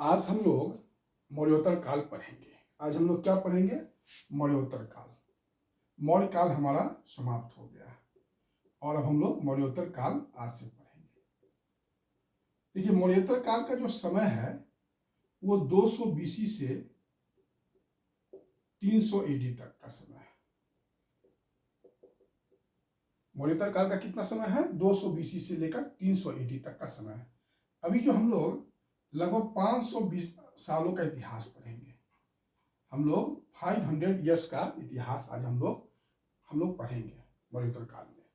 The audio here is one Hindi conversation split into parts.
आज हम लोग मौर्योत्तर काल पढ़ेंगे। आज हम लोग क्या पढ़ेंगे? मौर्योत्तर काल। मौर्य काल हमारा समाप्त हो गया और अब हम लोग मौर्योत्तर काल आज से पढ़ेंगे। देखिए, मौर्योत्तर काल का जो समय है वो 200 बीसी से 300 एडी तक का समय है। मौर्योत्तर काल का कितना समय है? 200 बीसी से लेकर 300 एडी तक का समय है। अभी जो हम लोग लगभग 520 सालों का इतिहास पढ़ेंगे। हम लोग 500 ईयर्स का इतिहास आज हम लोग पढ़ेंगे मौर्योत्तर काल में।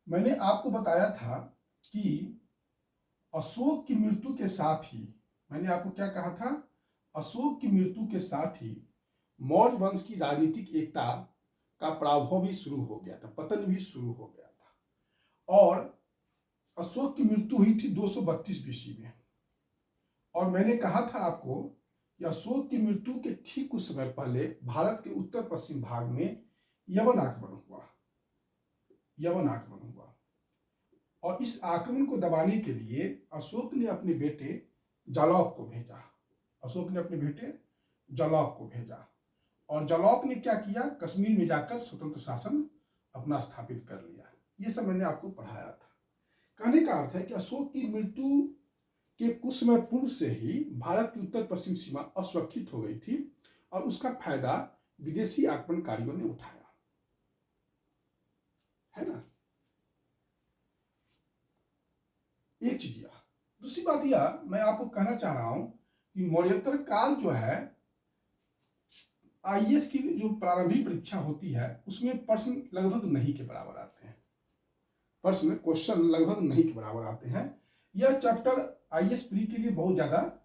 मैंने आपको बताया था कि अशोक की मृत्यु के साथ ही, मैंने आपको क्या कहा था? अशोक की मृत्यु के साथ ही मौर्य वंश की राजनीतिक एकता का प्रादुर्भाव भी शुरू हो गया था, पतन भी शुरू हो गया था। और अशोक की मृत्यु हुई थी 232 बीसी में। और मैंने कहा था आपको कि अशोक की मृत्यु के ठीक कुछ समय पहले भारत के उत्तर पश्चिम भाग में यवन आक्रमण हुआ। और इस आक्रमण को दबाने के लिए अशोक ने अपने बेटे जालौक को भेजा। और जालौक ने क्या किया? कश्मीर में जाकर स्वतंत्र शासन अपना स्थापित कर लिया। ये सब मैंने आपको पढ़ाया था। कहने का अर्थ है कि अशोक की मृत्यु के कुछ समय पूर्व से ही भारत की उत्तर पश्चिम सीमा असुरक्षित हो गई थी और उसका फायदा विदेशी आक्रमणकारियों ने उठाया, है ना? एक चीज यह। दूसरी बात यह मैं आपको कहना चाह रहा हूं कि मौर्योत्तर काल जो है, आईएएस की जो प्रारंभिक परीक्षा होती है उसमें प्रश्न लगभग नहीं के बराबर आते हैं। क्वेश्चन लगभग नहीं के बराबर आते हैं। यह चैप्टर आईएएस प्री के लिए बहुत ज्यादा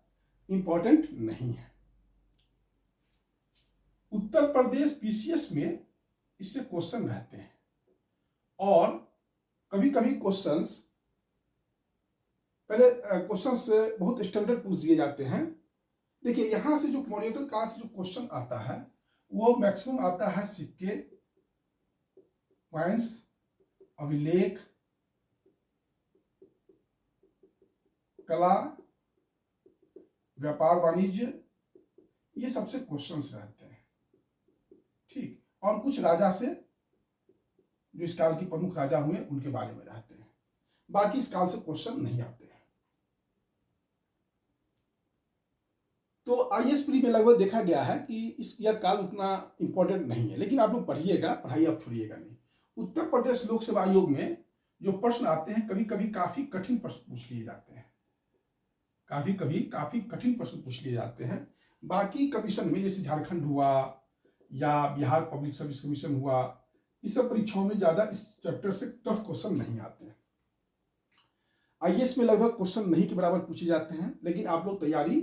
इंपॉर्टेंट नहीं है। उत्तर प्रदेश पीसीएस में इससे क्वेश्चन रहते हैं और कभी कभी क्वेश्चंस बहुत स्टैंडर्ड पूछ दिए जाते हैं। देखिए, यहां से जो मौर्योत्तर काल से जो क्वेश्चन आता है वो मैक्सिमम आता है सिक्के, कॉइन्स, अभिलेख, कला, व्यापार वाणिज्य, ये सबसे क्वेश्चंस रहते हैं। ठीक। और कुछ राजा से, जो इस काल के प्रमुख राजा हुए उनके बारे में रहते हैं। बाकी इस काल से क्वेश्चन नहीं आते हैं। तो आईएएस प्री में लगभग देखा गया है कि यह काल उतना इंपॉर्टेंट नहीं है, लेकिन आप लोग पढ़िएगा, पढ़ाई आप छोड़िएगा नहीं। उत्तर प्रदेश लोक सेवा आयोग में जो प्रश्न आते हैं कभी कभी काफी कठिन प्रश्न पूछ लिए जाते हैं। बाकी कमीशन में, जैसे झारखंड हुआ या बिहार पब्लिक सर्विस कमीशन हुआ, इस सब परीक्षाओं में ज्यादा इस चैप्टर से टफ क्वेश्चन नहीं आते हैं। आईएएस में लगभग क्वेश्चन नहीं के बराबर पूछे जाते हैं, लेकिन आप लोग तैयारी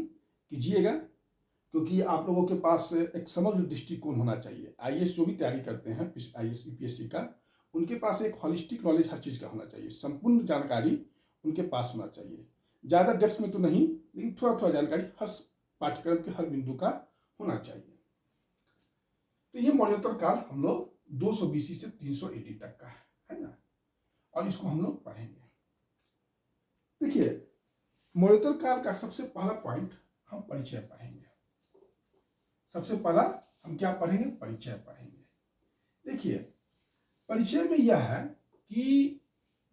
कीजिएगा क्योंकि आप लोगों के पास एक समग्र दृष्टिकोण होना चाहिए। आईएएस जो भी तैयारी करते हैं आईएएस यूपीएससी का, उनके पास एक हॉलिस्टिक नॉलेज हर चीज का होना चाहिए, संपूर्ण जानकारी उनके पास होना चाहिए। ज्यादा डेप्थ में तो नहीं, लेकिन थोड़ा थोड़ा जानकारी हर पाठ्यक्रम के हर बिंदु का होना चाहिए। तो ये मौर्योत्तर काल हम लोग 200 बीसी से 300 एडी तक का है ना, और इसको हम लोग पढ़ेंगे। देखिए, मौर्योत्तर काल का सबसे पहला पॉइंट हम परिचय पढ़ेंगे। सबसे पहला हम क्या पढ़ेंगे? परिचय पढ़ेंगे। देखिए, परिचय में यह है कि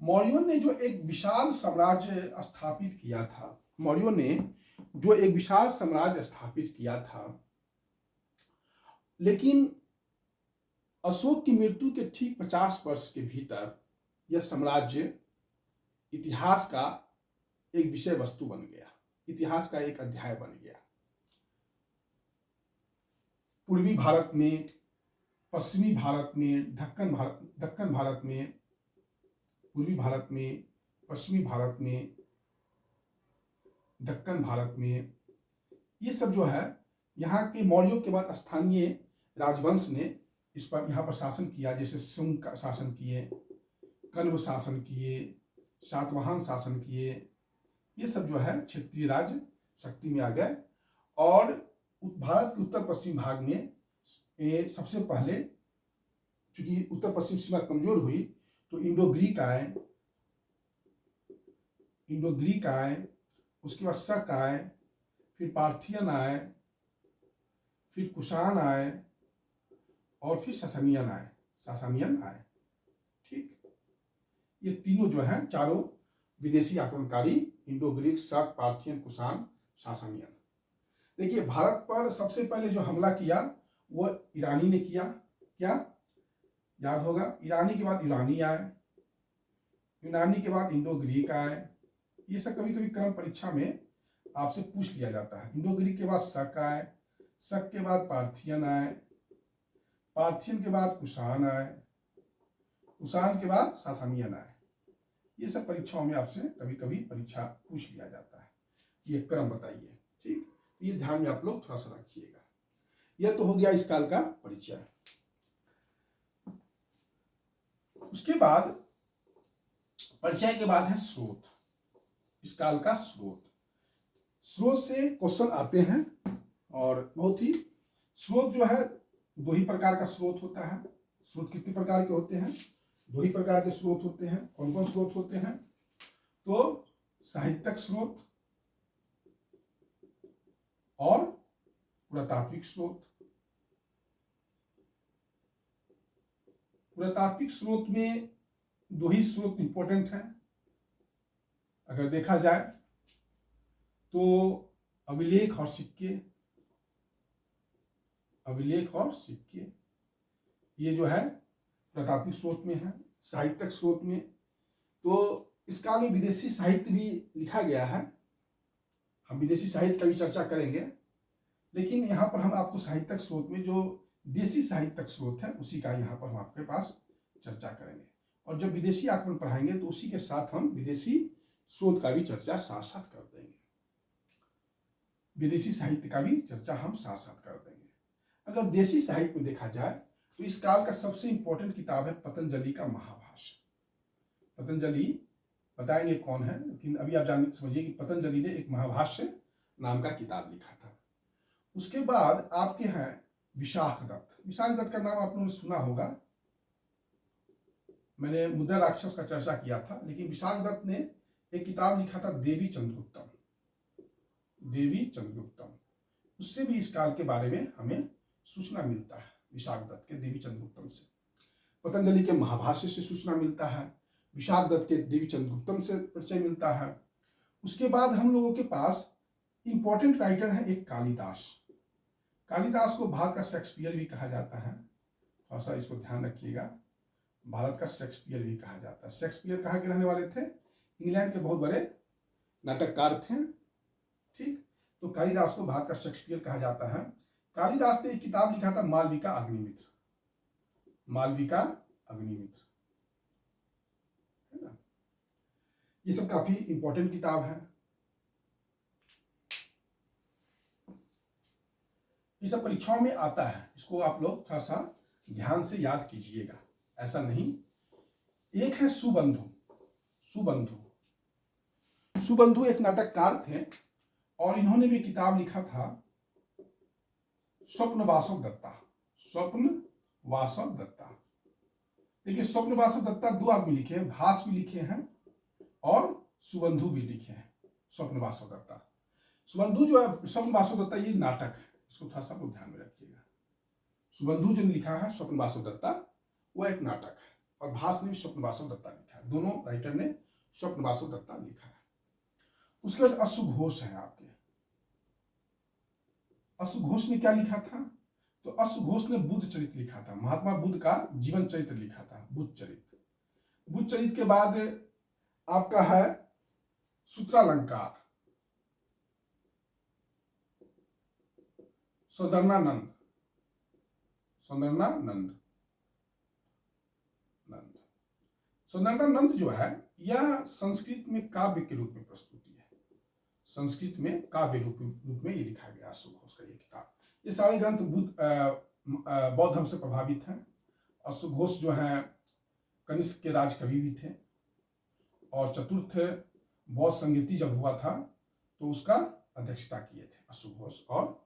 मौर्यों ने जो एक विशाल साम्राज्य स्थापित किया था, लेकिन अशोक की मृत्यु के ठीक 50 वर्ष के भीतर यह साम्राज्य इतिहास का एक विषय वस्तु बन गया, इतिहास का एक अध्याय बन गया। पूर्वी भारत में, पश्चिमी भारत में, दक्कन भारत में, पूर्वी भारत में, पश्चिमी भारत में, दक्कन भारत में, ये सब जो है यहाँ के मौर्यों के बाद स्थानीय राजवंश ने इस पर यहाँ पर शासन किया। जैसे शुंग का शासन किए, कण्व शासन किए, सातवाहन शासन किए। ये सब जो है क्षेत्रीय राज्य शक्ति में आ गए। और भारत के उत्तर पश्चिम भाग में सबसे पहले, चूंकि उत्तर पश्चिम सीमा कमजोर हुई, तो इंडो ग्रीक आए, उसके बाद शक आए, फिर पार्थियन आए, फिर कुषाण आए और फिर सासानियन आए। ठीक, ये तीनों जो है चारों विदेशी आक्रमणकारी, इंडो ग्रीक, शक, पार्थियन, कुषाण, सासानियन। देखिए भारत पर सबसे पहले जो हमला किया वो ईरानी ने किया। क्या याद होगा? ईरानी के बाद यूनानी आए, यूनानी के बाद इंडो ग्रीक आए। ये सब कभी कभी क्रम परीक्षा में आपसे पूछ लिया जाता है। इंडो ग्रीक के बाद शक आए, शक के बाद पार्थियन आए, पार्थियन के बाद कुषाण आए, कुषाण के बाद सासानियन आए। ये सब परीक्षाओं में आपसे कभी कभी परीक्षा पूछ लिया जाता है। ये क्रम बताइए। ठीक, ये ध्यान में आप लोग थोड़ा सा रखिएगा। यह तो हो गया इस काल का परिचय। उसके बाद परिचय के बाद है स्रोत। इस काल का स्रोत, स्रोत से क्वेश्चन आते हैं और बहुत ही, स्रोत जो है दो ही प्रकार का स्रोत होता है। स्रोत कितने प्रकार के होते हैं? दो ही प्रकार के स्रोत होते हैं। कौन कौन स्रोत होते हैं? तो साहित्यिक स्रोत और पुरातात्विक स्रोत। पुरातात्विक स्रोत में दो ही स्रोत इंपॉर्टेंट हैं अगर देखा जाए तो, अभिलेख और सिक्के। अभिलेख और सिक्के ये जो है पुरातात्विक स्रोत में है। साहित्यिक स्रोत में तो इस काल में विदेशी साहित्य भी लिखा गया है। हम विदेशी साहित्य का भी चर्चा करेंगे, लेकिन यहाँ पर हम आपको साहित्यिक स्रोत में जो देशी साहित्यिक स्रोत है उसी का यहाँ पर हम आपके पास चर्चा करेंगे। और जब विदेशी आक्रमण पढ़ाएंगे तो उसी के साथ हम विदेशी स्रोत का भी चर्चा साथ साथ कर देंगे। विदेशी साहित्य का भी चर्चा हम साथ साथ कर देंगे। अगर देशी साहित्य में देखा जाए तो इस काल का सबसे इंपॉर्टेंट किताब है पतंजलि का महाभाष्य। पतंजलि बताएंगे कौन है, लेकिन अभी आप जान समझिए कि पतंजलि ने एक महाभाष्य नाम का किताब लिखा था। उसके बाद आपके हैं विशाखदत्त। विशाखदत्त का नाम आप लोगों ने सुना होगा, मैंने मुद्रा राक्षस का चर्चा किया था। लेकिन विशाखदत्त ने एक किताब लिखा था देवी चंद्रगुप्तम। देवी चंद्रगुप्तम, उससे भी इस काल के बारे में हमें सूचना मिलता है। विशाखदत्त के देवी चंद्रगुप्तम से, पतंजलि के महाभाष्य से सूचना मिलता है, विशाखदत्त के देवी चंद्रगुप्तम से परिचय मिलता है। उसके बाद हम लोगों के पास इंपॉर्टेंट राइटर है एक कालिदास। कालिदास को भारत का शेक्सपियर भी कहा जाता है, थोड़ा सा इसको ध्यान रखिएगा। भारत का शेक्सपियर भी कहा जाता है। शेक्सपियर कहाँ के रहने वाले थे? इंग्लैंड के बहुत बड़े नाटककार थे। ठीक, तो कालिदास को भारत का शेक्सपियर कहा जाता है। कालिदास ने एक किताब लिखा था मालविका अग्निमित्र। मालविका अग्निमित्र है ना, ये सब काफी इंपॉर्टेंट किताब है। ये सब परीक्षाओं में आता है, इसको आप लोग थोड़ा सा ध्यान से याद कीजिएगा, ऐसा नहीं। एक है सुबंधु। सुबंधु, सुबंधु एक नाटककार थे और इन्होंने भी किताब लिखा था स्वप्नवासव दत्ता। स्वप्नवासव दत्ता, देखिए स्वप्नवासव दत्ता दो आदमी लिखे हैं, भास भी लिखे हैं और सुबंधु भी लिखे हैं। स्वप्नवासव दत्ता, सुबंधु जो है स्वप्नवासव दत्ता ये नाटक है, इसको थोड़ा सा ध्यान में रखिएगा। सुबंधु जो लिखा है स्वप्नवासव दत्ता वो एक नाटक है और भास ने भी स्वप्नवासव दत्ता लिखा है। दोनों राइटर ने स्वप्नवासव दत्ता लिखा है। उसके बाद अश्वघोष है आपके। अश्वघोष ने क्या लिखा था? तो अश्वघोष ने बुद्ध चरित्र लिखा था, महात्मा बुद्ध का जीवन चरित्र लिखा था, बुद्ध चरित्र। बुद्ध चरित्र के बाद आपका है सूत्रालंकार, सौंदर्यानंद। सौंदर्यानंद सौंदर्यानंद जो है यह संस्कृत में काव्य के रूप में प्रस्तुति है। संस्कृत में काव्य रूप में ये लिखा गया अश्वघोष का ये किताब। ये सारे ग्रंथ बौद्ध धर्म से प्रभावित हैं। अश्वघोष जो है कनिष्क के राज कवि भी थे और चतुर्थ बौद्ध संगीति जब हुआ था तो उसका अध्यक्षता किए थे अश्वघोष और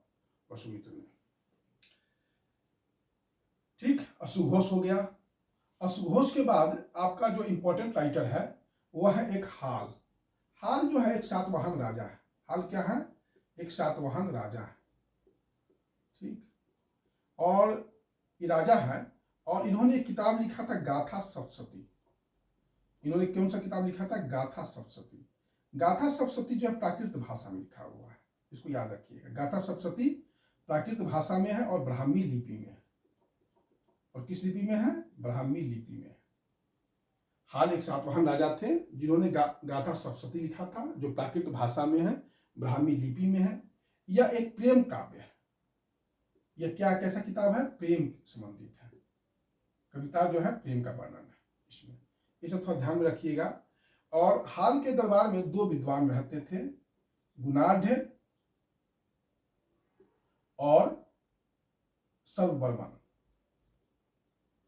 वसुमित्र ने। ठीक, अश्वघोष हो गया। अश्वघोष के बाद आपका जो इंपॉर्टेंट राइटर है वह है एक हाल। हाल जो है एक सातवाहन राजा है। हाल क्या है? एक सातवाहन राजा है, ठीक, और ये राजा है और इन्होंने एक किताब लिखा था गाथा सप्तशती। इन्होंने कौन सा किताब लिखा था? गाथा सप्तशती। गाथा सप्तशती जो है प्राकृत भाषा में लिखा हुआ है, इसको याद रखिएगा। गाथा सप्तशती प्राकृत भाषा में है और ब्राह्मी लिपि में है। और किस लिपि में है? ब्राह्मी लिपि में। हाल एक सातवाहन राजा थे जिन्होंने गाथा सप्तशती लिखा था, जो प्राकृत भाषा में है, ब्राह्मी लिपि में है। यह एक प्रेम काव्य है। यह क्या, कैसा किताब है? प्रेम संबंधित है। कविता जो है प्रेम का वर्णन है इसमें, ये सब थोड़ा ध्यान में रखिएगा। और हाल के दरबार में दो विद्वान रहते थे, गुणाढ़ और सर्ववर्मन।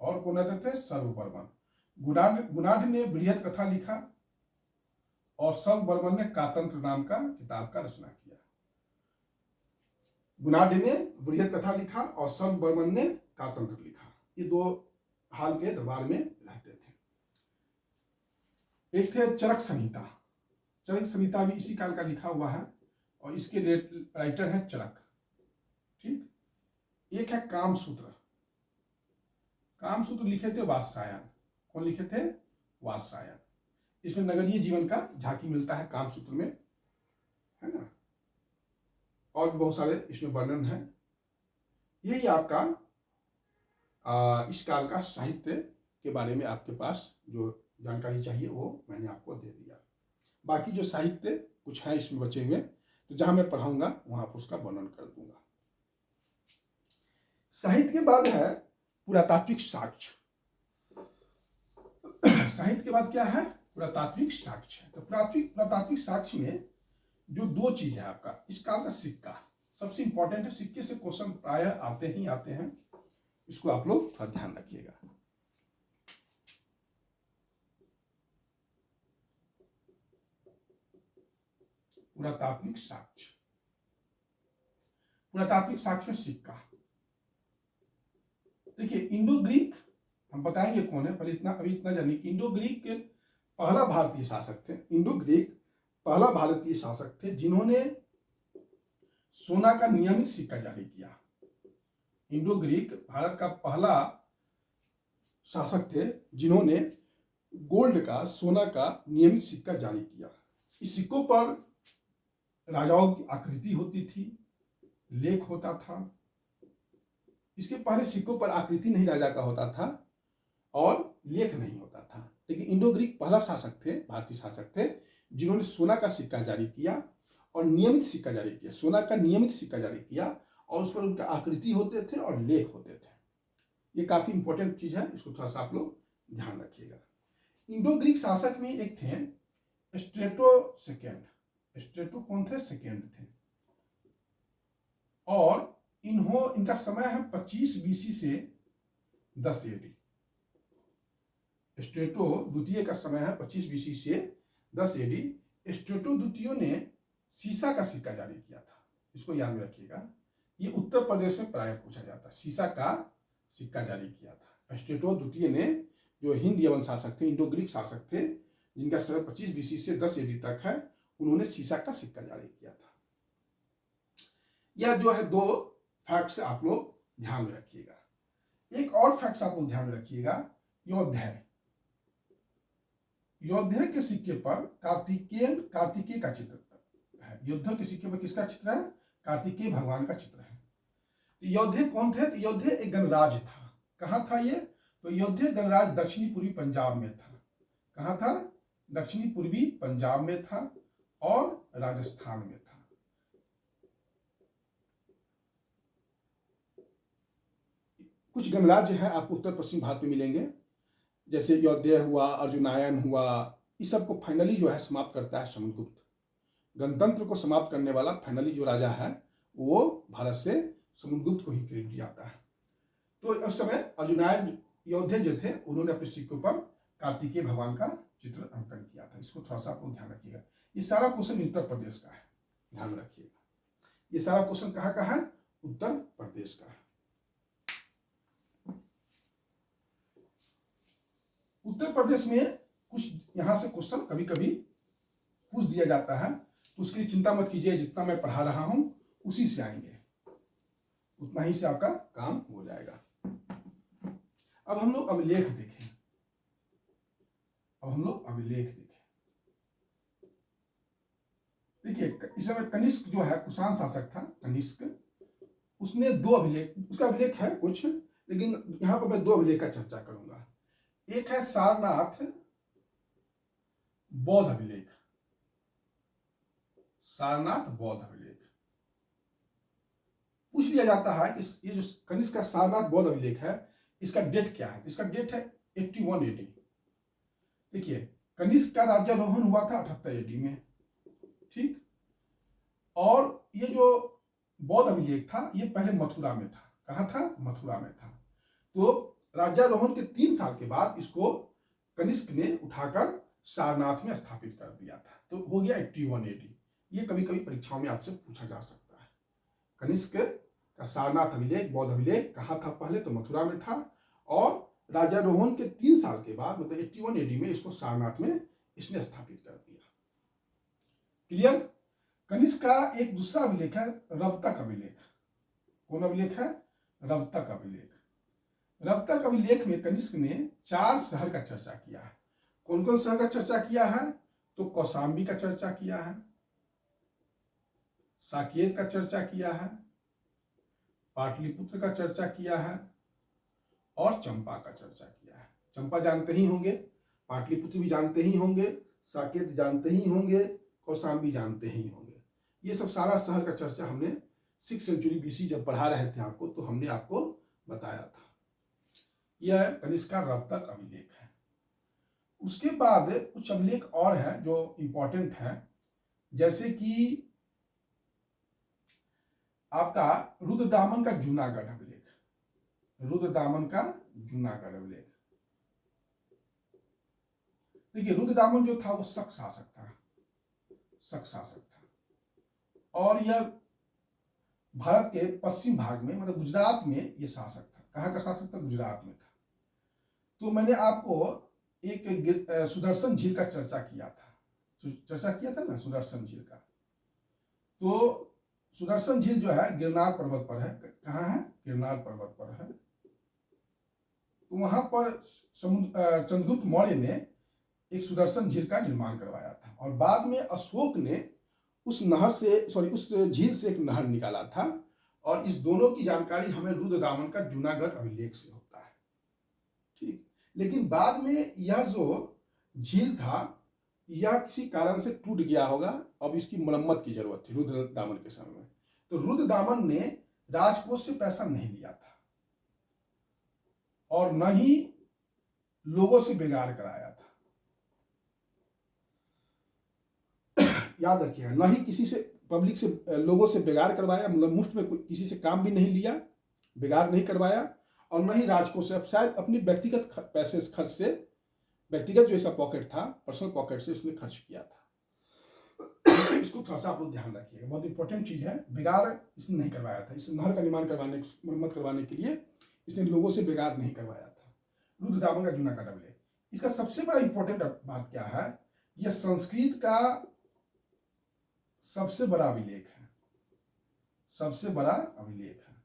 और कौन रहते थे? सर्ववर्मन। गुणाढ़ ने बृहद कथा लिखा और सर्ववर्मन ने कातंत्र नाम का किताब का रचना किया। गुणाढ़ ने बृहद कथा लिखा और सर्ववर्मन ने कातंत्र लिखा। ये दो हाल के दरबार में रहते थे। एक थे चरक संहिता। चरक संहिता भी इसी काल का लिखा हुआ है और इसके राइटर हैं चरक, ठीक। एक है कामसूत्र। कामसूत्र लिखे थे वात्स्यायन। कौन लिखे थे? वात्स्यायन। इसमें नगरीय जीवन का झांकी मिलता है कामसूत्र में, है ना, और बहुत सारे इसमें वर्णन है। यही आपका इस काल का साहित्य के बारे में आपके पास जो जानकारी चाहिए वो मैंने आपको दे दिया। बाकी जो साहित्य कुछ है इसमें बचे हुए, तो जहां मैं पढ़ाऊंगा वहां पर उसका वर्णन कर दूंगा। साहित्य के बाद है पुरातात्विक साक्ष्य। साहित्य के बाद क्या है? पुरातात्विक साक्ष्य। तो पुरातात्विक साक्ष्य में जो दो चीज है आपका, इस काल का सिक्का सबसे इंपॉर्टेंट है। सिक्के से क्वेश्चन प्रायः आते हैं, इसको आप लोग थोड़ा ध्यान रखिएगा। पुरातात्विक साक्ष्य, पुरातात्विक साक्ष्य में सिक्का। देखिए इंडो ग्रीक, हम बताएंगे कौन है, पहले अभी इतना जानिए। इंडो ग्रीक के पहला भारतीय शासक थे। इंडो ग्रीक पहला भारतीय शासक थे जिन्होंने सोना का नियमित सिक्का जारी किया। इंडो ग्रीक भारत का पहला शासक थे जिन्होंने गोल्ड का, सोना का नियमित सिक्का जारी किया। इस सिक्कों पर राजाओं की आकृति होती थी, लेख होता था। इसके पहले सिक्कों पर आकृति नहीं राजा का होता था और लेख नहीं होता था। लेकिन इंडो ग्रीक पहला शासक थे, भारतीय शासक थे, जिन्होंने सोना का सिक्का जारी किया और नियमित सिक्का जारी किया। सोना का नियमित सिक्का जारी किया और उस पर उनका आकृति होते थे और लेख होते थे। ये काफी इंपॉर्टेंट चीज है, इसको थोड़ा सा आप लोग ध्यान रखिएगा। इंडो ग्रीक शासक में एक थे स्ट्रेटो सेकेंड। स्ट्रेटो कौन थे? सेकेंड थे। और इनका समय है 25 बीसी से 10 एडी। स्ट्रेटो द्वितीय का समय है 25 बीसी से 10 एडी। स्ट्रेटो द्वितीय ने सीसा का सिक्का जारी किया था, इसको याद में रखिएगा। ये उत्तर प्रदेश में प्रायः पूछा जाता है। सीसा का सिक्का जारी किया था स्ट्रेटो द्वितीय ने, जो हिंद यवन शासक थे, इंडो ग्रीक शासक थे, जिनका समय 25 बीसी से 10 एडी तक है। उन्होंने सीसा का सिक्का जारी किया था। यह जो है दो फैक्ट्स आप लोग ध्यान में रखिएगा। एक और फैक्ट्स आप लोग ध्यान में रखिएगा, योध्या। योध्या के सिक्के पर कार्तिकेय का चित्र है। योध्या के सिक्के पर किसका चित्र है? कार्तिकेय भगवान का चित्र है। तो योध्या कौन थे? तो योध्या एक गणराज था। कहाँ था ये? तो योध्या गणराज दक्षिणी पूर्वी पंजाब में था। कहाँ था? दक्षिणी पूर्वी पंजाब में था और राजस्थान में था। कुछ गणराज्य है आपको उत्तर पश्चिम भारत में मिलेंगे, जैसे योध्या हुआ, अर्जुनायन हुआ। इस सब को फाइनली जो है समाप्त करता है समुद्रगुप्त। गणतंत्र को समाप्त करने वाला फाइनली जो राजा है वो भारत से समुद्रगुप्त को ही क्रेडिट जाता है। तो उस समय अर्जुनायन योध्या जो थे, उन्होंने अपने सिक्कों पर कार्तिकेय भगवान का चित्र अंकन किया था। इसको थोड़ा सा आपको ध्यान रखिएगा। ये सारा क्वेश्चन उत्तर प्रदेश का है, ध्यान रखिएगा। ये सारा क्वेश्चन कहाँ का है? उत्तर प्रदेश का है। उत्तर प्रदेश में कुछ यहां से क्वेश्चन कभी कभी पूछ दिया जाता है। तो उसके लिए चिंता मत कीजिए, जितना मैं पढ़ा रहा हूं उसी से आएंगे, उतना ही से आपका काम हो जाएगा। अब हम लोग अभिलेख देखें। देखिए, इस समय कनिष्क जो है कुषाण शासक था, कनिष्क, उसने 2 अभिलेख, उसका अभिलेख है कुछ, लेकिन यहां पर मैं 2 अभिलेख का चर्चा करूंगा। एक है सारनाथ बौद्ध अभिलेख, सारनाथ बौद्ध अभिलेख। पूछ लिया जाता है कि ये जो कनिष्क का सारनाथ बौद्ध अभिलेख है, इसका डेट क्या है? इसका डेट है 81 AD। देखिए, कनिष्क का राज्यारोहण हुआ था 78 AD में, ठीक। और ये जो बौद्ध अभिलेख था, ये पहले मथुरा में था। कहाँ था? मथुरा में था। तो राज्यारोहण के 3 साल के बाद इसको कनिष्क ने उठाकर सारनाथ में स्थापित कर दिया था, तो हो गया 81 AD। ये कभी कभी परीक्षाओं में आपसे पूछा जा सकता है। कनिष्क का सारनाथ अभिलेख, बौद्ध अभिलेख कहाँ था? पहले तो मथुरा में था, और राज्यारोहण के 3 साल के बाद, मतलब 81 AD में इसको सारनाथ में इसने स्थापित कर दिया। क्लियर? कनिष्क का एक दूसरा अभिलेख है रवतक अभिलेख। कौन अभिलेख है? रवतक अभिलेख। रवतक अभिलेख में कनिष्क ने 4 शहर का चर्चा किया है। कौन कौन शहर का चर्चा किया है? तो कौशाम्बी का चर्चा किया है, साकेत का चर्चा किया है, पाटलिपुत्र का चर्चा किया है, और चंपा का चर्चा किया है। चंपा जानते ही होंगे, पाटलिपुत्र भी जानते ही होंगे, साकेत जानते ही होंगे, कौशाम्बी जानते ही होंगे। ये सब सारा शहर का चर्चा हमने 6th सेंचुरी BC जब पढ़ा रहे थे आपको, तो हमने आपको बताया था। यह कनिष्क का रवतक अभिलेख है। उसके बाद कुछ अभिलेख और है जो इंपॉर्टेंट है, जैसे कि आपका रुद्रदामन का जूनागढ़ अभिलेख। रुद्रदामन का जूनागढ़ अभिलेख। देखिए, रुद्रदामन जो था वो शक शासक था, शक शासक था, और यह भारत के पश्चिम भाग में, मतलब गुजरात में ये शासक था। कहाँ का शासक था? गुजरात में था। तो मैंने आपको एक सुदर्शन झील का चर्चा किया था ना, सुदर्शन झील का। तो सुदर्शन झील जो है गिरनार पर्वत पर है। कहाँ है? गिरनार पर्वत पर है। तो वहां पर चंद्रगुप्त मौर्य ने एक सुदर्शन झील का निर्माण करवाया था, और बाद में अशोक ने उस झील से एक नहर निकाला था, और इस दोनों की जानकारी हमें रुद्रदामन का जूनागढ़ अभिलेख से होता है, ठीक। लेकिन बाद में यह जो झील था, यह किसी कारण से टूट गया होगा, अब इसकी मरम्मत की जरूरत थी रुद्रदामन के समय में। तो रुद्रदामन ने राजकोष से पैसा नहीं लिया था, और न ही लोगों से बेगार कराया था। याद रखिएगा, न ही किसी से, पब्लिक से, लोगों से बेगार करवाया, मतलब मुफ्त में किसी से काम भी नहीं लिया, बेगार नहीं करवाया, और न ही राजकोष से, अब शायद अपनी व्यक्तिगत पैसे खर्च से, व्यक्तिगत जो इसका पॉकेट था, पर्सनल पॉकेट से इसने खर्च किया था। इसको थोड़ा सा आप लोग ध्यान रखिएगा, बहुत इंपॉर्टेंट चीज है। बेगार इसने नहीं करवाया था। इस नहर का निर्माण करवाने, मरम्मत करवाने के लिए इसने लोगों से बेगार नहीं करवाया था। रुद्रदामन का जूनागढ़ अभिलेख। इसका सबसे बड़ा इंपॉर्टेंट बात क्या है? यह संस्कृत का सबसे बड़ा अभिलेख है, सबसे बड़ा अभिलेख है,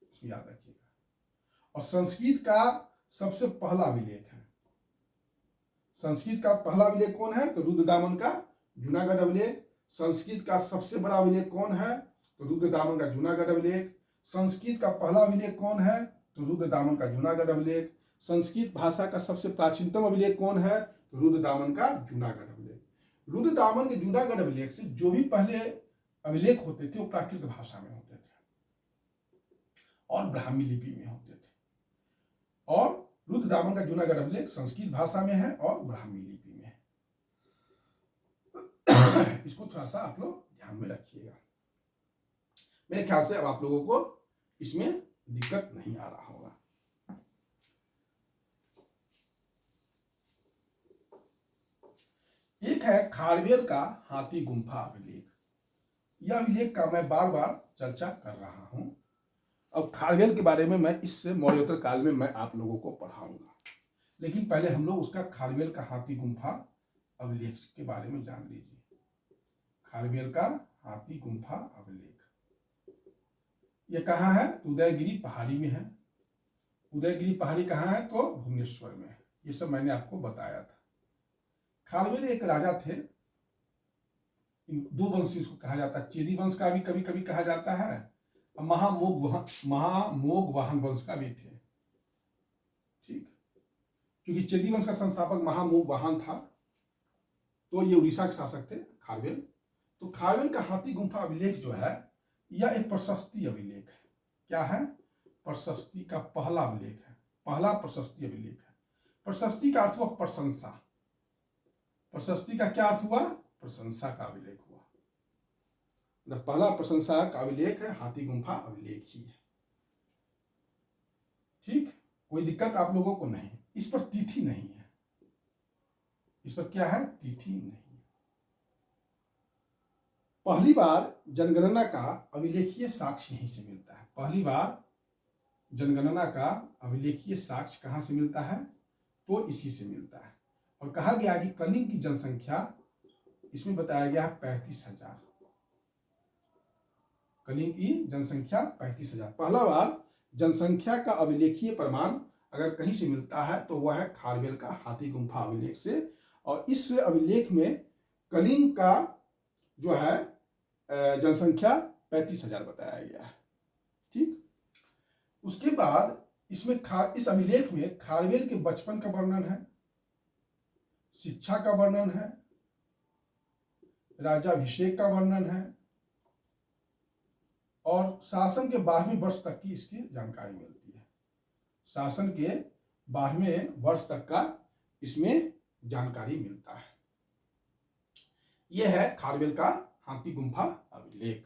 इसको याद रखिएगा। और संस्कृत का सबसे पहला अभिलेख है। संस्कृत का पहला अभिलेख कौन है? तो रुद्रदामन का जूनागढ़ अभिलेख। संस्कृत का सबसे बड़ा अभिलेख कौन है? तो रुद्रदामन का जूनागढ़ अभिलेख। संस्कृत का पहला अभिलेख कौन है? तो रुद्रदामन का जूनागढ़ अभिलेख। संस्कृत भाषा का सबसे प्राचीनतम अभिलेख कौन है? तो रुद्रदामन का जूनागढ़ अभिलेख। रुद्रदामन के जूनागढ़ अभिलेख से जो भी पहले अभिलेख होते थे वो प्राकृत भाषा में होते थे और ब्राह्मी लिपि में होते थे, और रुद्रदामन का जूनागढ़ अभिलेख संस्कृत भाषा में है और ब्राह्मी लिपि में है। इसको थोड़ा सा आप लोग ध्यान में रखिएगा। मेरे ख्याल से अब आप लोगों को इसमें दिक्कत नहीं आ रहा होगा। एक है खारवेल का हाथी गुम्फा अभिलेख। यह अभिलेख का मैं बार बार चर्चा कर रहा हूं। अब खारवेल के बारे में मैं इस मौर्योत्तर काल में मैं आप लोगों को पढ़ाऊंगा, लेकिन पहले हम लोग उसका खारवेल का हाथी गुम्फा अभिलेख के बारे में जान लीजिए। खारवेल का हाथी गुम्फा अभिलेख। ये कहाँ है? उदयगिरी पहाड़ी में है। उदयगिरी पहाड़ी कहाँ है? तो भुवनेश्वर में है। ये सब मैंने आपको बताया था। खारवेल एक राजा थे। इन दो वंश इसको कहा जाता है। चेदी वंश का भी कभी कभी कहा जाता है, और महामोघ वंश का भी थे। ठीक, क्योंकि चेदी वंश का संस्थापक महामोघ वाहन था, तो ये उड़ीसा के शासक थे खारवेल। तो खारवेल का हाथी गुम्फा अभिलेख जो है, यह एक प्रशस्ति अभिलेख है। क्या है? प्रशस्ति का पहला अभिलेख है, पहला प्रशस्ति अभिलेख है। प्रशस्ति का अर्थ हुआ प्रशंसा। प्रशस्ति का क्या अर्थ हुआ? प्रशंसा का अभिलेख हुआ। पहला प्रशंसा का अभिलेख है, हाथी गुम्फा अभिलेख ही है। ठीक, कोई दिक्कत आप लोगों को नहीं। इस पर तिथि नहीं है। इस पर क्या है? तिथि नहीं है। पहली बार जनगणना का अभिलेखीय साक्ष्य यहीं से मिलता है। पहली बार जनगणना का अभिलेखीय साक्ष्य कहां से मिलता है? तो इसी से मिलता है। और कहा गया कि कलिंग की जनसंख्या, इसमें बताया गया है 35,000। कलिंग की जनसंख्या 35,000। पहला बार जनसंख्या का अभिलेखीय प्रमाण अगर कहीं से मिलता है तो वह है खारवेल का हाथी गुम्फा अभिलेख से। और इस अभिलेख में कलिंग का जो है जनसंख्या 35,000 बताया गया है। ठीक, उसके बाद इसमें इस अभिलेख में खारवेल के बचपन का वर्णन है, शिक्षा का वर्णन है, राजाभिषेक का वर्णन है, और शासन के 12वें वर्ष तक की इसकी जानकारी मिलती है। शासन के 12वें वर्ष तक का इसमें जानकारी मिलता है। यह है खारवेल का हाथी गुम्फा अभिलेख।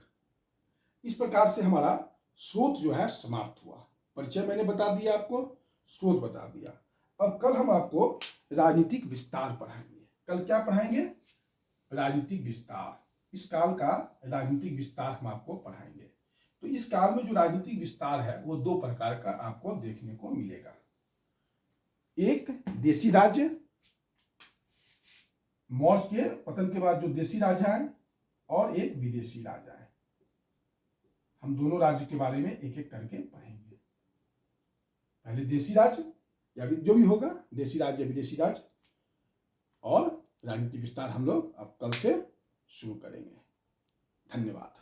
इस प्रकार से हमारा स्रोत जो है समाप्त हुआ। परिचय मैंने बता दिया आपको, स्रोत बता दिया। अब कल हम आपको राजनीतिक विस्तार पढ़ाएंगे। कल क्या पढ़ाएंगे? राजनीतिक विस्तार। इस काल का राजनीतिक विस्तार हम आपको पढ़ाएंगे। तो इस काल में जो राजनीतिक विस्तार है वो दो प्रकार का आपको देखने को मिलेगा। एक देशी राज्य, मौर्य के पतन के बाद जो देशी राजा है, और एक विदेशी राजा है। हम दोनों राज्य के बारे में एक एक करके पढ़ेंगे। पहले देशी राज्य या जो भी होगा, देशी राज्य या विदेशी राज्य, और राजनीतिक विस्तार हम लोग अब कल से शुरू करेंगे। धन्यवाद।